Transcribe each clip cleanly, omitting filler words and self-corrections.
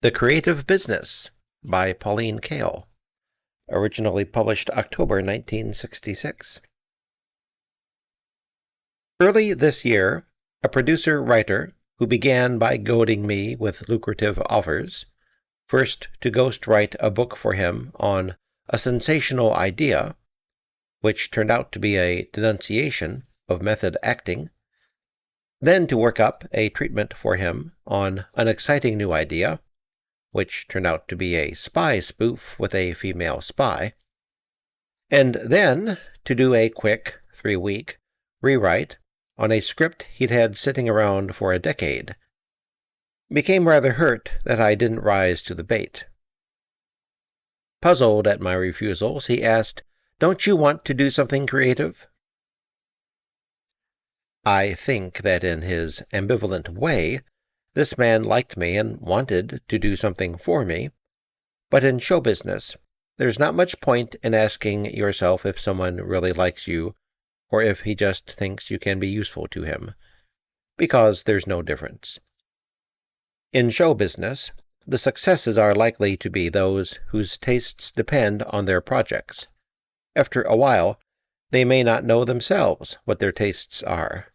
The Creative Business by Pauline Kael, originally published October 1966. Early this year, a producer-writer who began by goading me with lucrative offers, first to ghostwrite a book for him on a sensational idea, which turned out to be a denunciation of method acting, then to work up a treatment for him on an exciting new idea, which turned out to be a spy spoof with a female spy, and then to do a quick 3-week rewrite on a script he'd had sitting around for a decade, became rather hurt that I didn't rise to the bait. Puzzled at my refusals, he asked, "Don't you want to do something creative?" I think that in his ambivalent way, this man liked me and wanted to do something for me, but in show business, there's not much point in asking yourself if someone really likes you or if he just thinks you can be useful to him, because there's no difference. In show business, the successes are likely to be those whose tastes depend on their projects. After a while, they may not know themselves what their tastes are.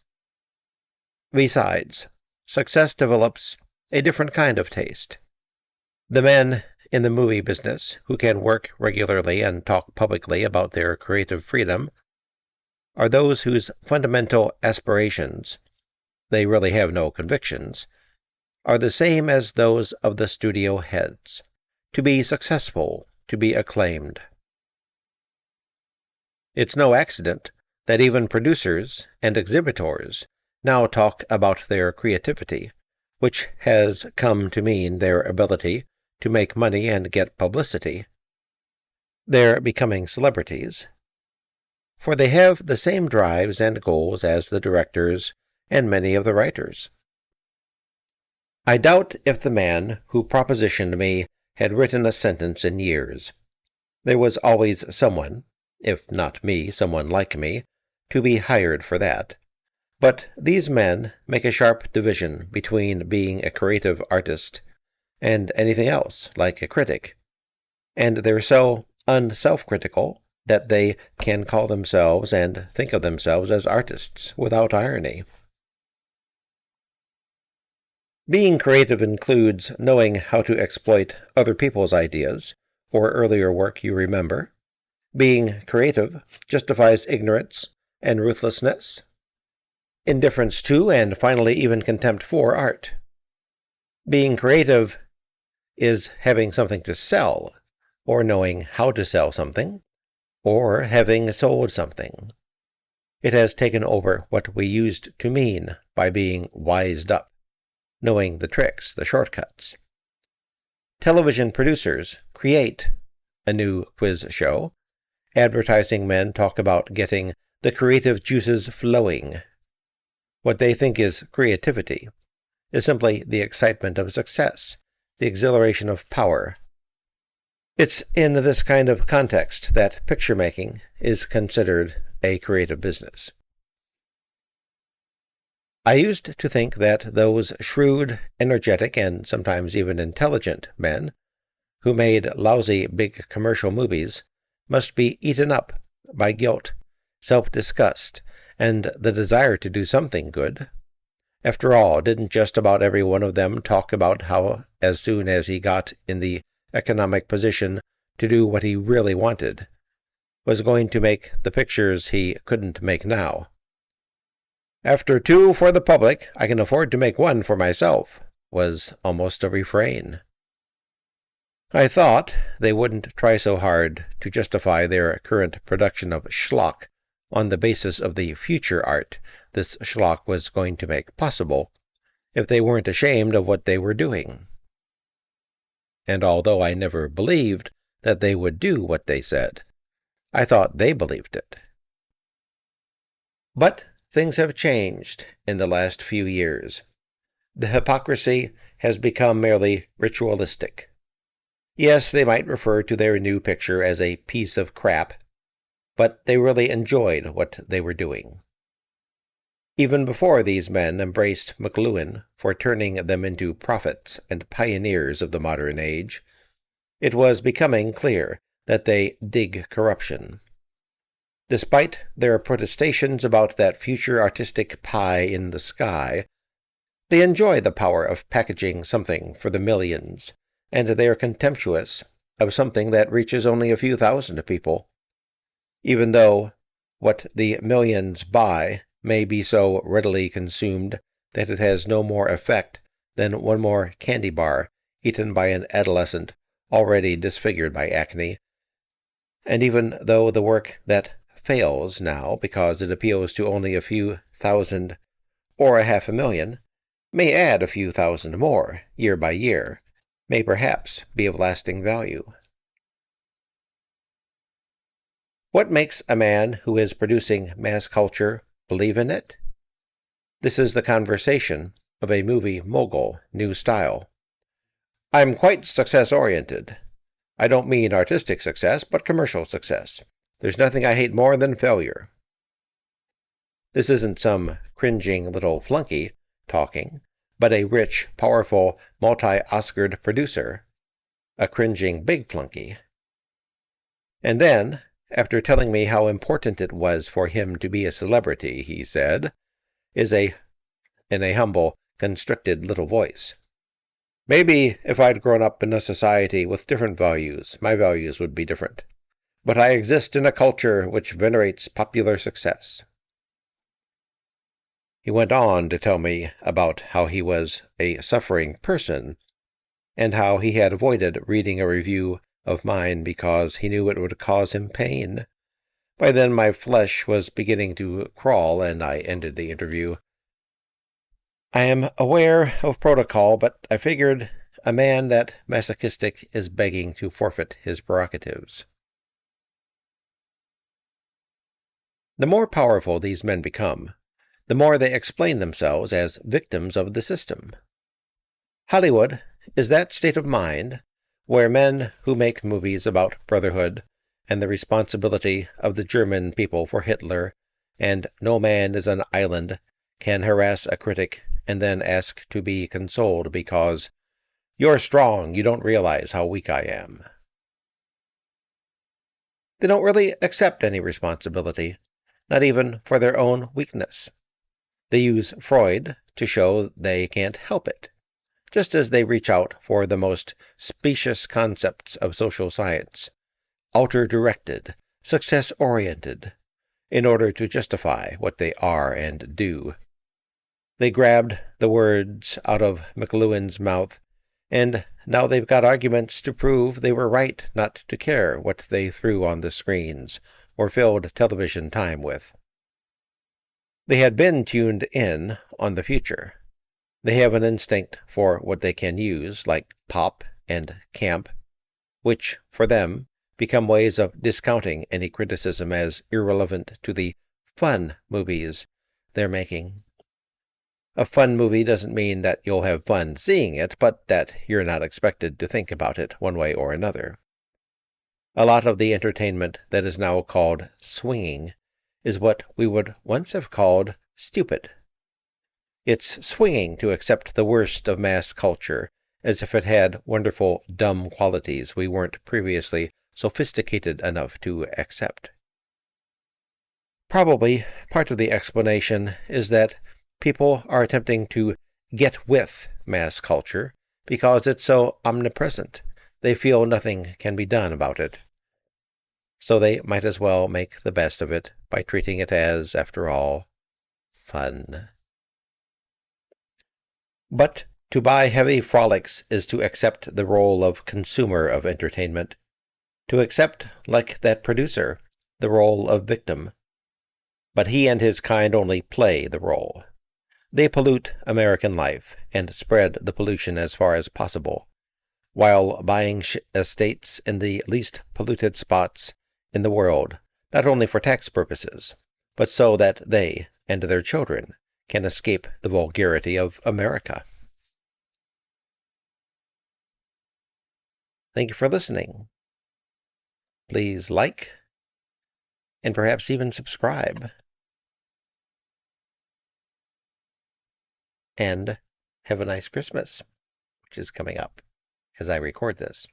Besides, success develops a different kind of taste. The men in the movie business who can work regularly and talk publicly about their creative freedom are those whose fundamental aspirations, they really have no convictions, are the same as those of the studio heads: to be successful, to be acclaimed. It's no accident that even producers and exhibitors now talk about their creativity, which has come to mean their ability to make money and get publicity. They're becoming celebrities, for they have the same drives and goals as the directors and many of the writers. I doubt if the man who propositioned me had written a sentence in years. There was always someone, if not me, someone like me, to be hired for that. But these men make a sharp division between being a creative artist and anything else, like a critic, and they're so unself-critical that they can call themselves and think of themselves as artists without irony. Being creative includes knowing how to exploit other people's ideas, or earlier work you remember. Being creative justifies ignorance and ruthlessness, indifference to, and finally even contempt for, art. Being creative is having something to sell, or knowing how to sell something, or having sold something. It has taken over what we used to mean by being wised up, knowing the tricks, the shortcuts. Television producers create a new quiz show. Advertising men talk about getting the creative juices flowing. What they think is creativity is simply the excitement of success, the exhilaration of power. It's in this kind of context that picture-making is considered a creative business. I used to think that those shrewd, energetic, and sometimes even intelligent men who made lousy big commercial movies must be eaten up by guilt, self-disgust, and the desire to do something good. After all, didn't just about every one of them talk about how, as soon as he got in the economic position to do what he really wanted, was going to make the pictures he couldn't make now? "After 2 for the public, I can afford to make 1 for myself," was almost a refrain. I thought they wouldn't try so hard to justify their current production of schlock on the basis of the future art this schlock was going to make possible, if they weren't ashamed of what they were doing. And although I never believed that they would do what they said, I thought they believed it. But things have changed in the last few years. The hypocrisy has become merely ritualistic. Yes, they might refer to their new picture as a piece of crap, but they really enjoyed what they were doing. Even before these men embraced McLuhan for turning them into prophets and pioneers of the modern age, it was becoming clear that they dig corruption. Despite their protestations about that future artistic pie in the sky, they enjoy the power of packaging something for the millions, and they are contemptuous of something that reaches only a few thousand people, even though what the millions buy may be so readily consumed that it has no more effect than one more candy bar eaten by an adolescent already disfigured by acne. And even though the work that fails now because it appeals to only a few thousand or a 500,000 may add a few thousand more year by year, may perhaps be of lasting value. What makes a man who is producing mass culture believe in it? This is the conversation of a movie mogul, new style. I'm quite success-oriented. I don't mean artistic success, but commercial success. There's nothing I hate more than failure. This isn't some cringing little flunky talking, but a rich, powerful, multi-Oscared producer, a cringing big flunky. And then, after telling me how important it was for him to be a celebrity, he said, in a humble, constricted little voice, "Maybe if I'd grown up in a society with different values, my values would be different. But I exist in a culture which venerates popular success." He went on to tell me about how he was a suffering person, and how he had avoided reading a review of mine because he knew it would cause him pain. By then my flesh was beginning to crawl, and I ended the interview. "I am aware of protocol, but I figured a man that masochistic is begging to forfeit his prerogatives." The more powerful these men become, the more they explain themselves as victims of the system. Hollywood is that state of mind where men who make movies about brotherhood and the responsibility of the German people for Hitler and No Man is an Island can harass a critic and then ask to be consoled because "You're strong, you don't realize how weak I am." They don't really accept any responsibility, not even for their own weakness. They use Freud to show they can't help it, just as they reach out for the most specious concepts of social science, outer-directed, success-oriented, in order to justify what they are and do. They grabbed the words out of McLuhan's mouth, and now they've got arguments to prove they were right not to care what they threw on the screens or filled television time with. They had been tuned in on the future. They have an instinct for what they can use, like pop and camp, which, for them, become ways of discounting any criticism as irrelevant to the fun movies they're making. A fun movie doesn't mean that you'll have fun seeing it, but that you're not expected to think about it one way or another. A lot of the entertainment that is now called swinging is what we would once have called stupid. It's swinging to accept the worst of mass culture as if it had wonderful dumb qualities we weren't previously sophisticated enough to accept. Probably part of the explanation is that people are attempting to get with mass culture because it's so omnipresent. They feel nothing can be done about it. So they might as well make the best of it by treating it as, after all, fun. But to buy heavy frolics is to accept the role of consumer of entertainment, to accept, like that producer, the role of victim. But he and his kind only play the role. They pollute American life and spread the pollution as far as possible, while buying estates in the least polluted spots in the world, not only for tax purposes, but so that they and their children can escape the vulgarity of America. Thank you for listening. Please like and perhaps even subscribe. and have a nice Christmas, which is coming up as I record this.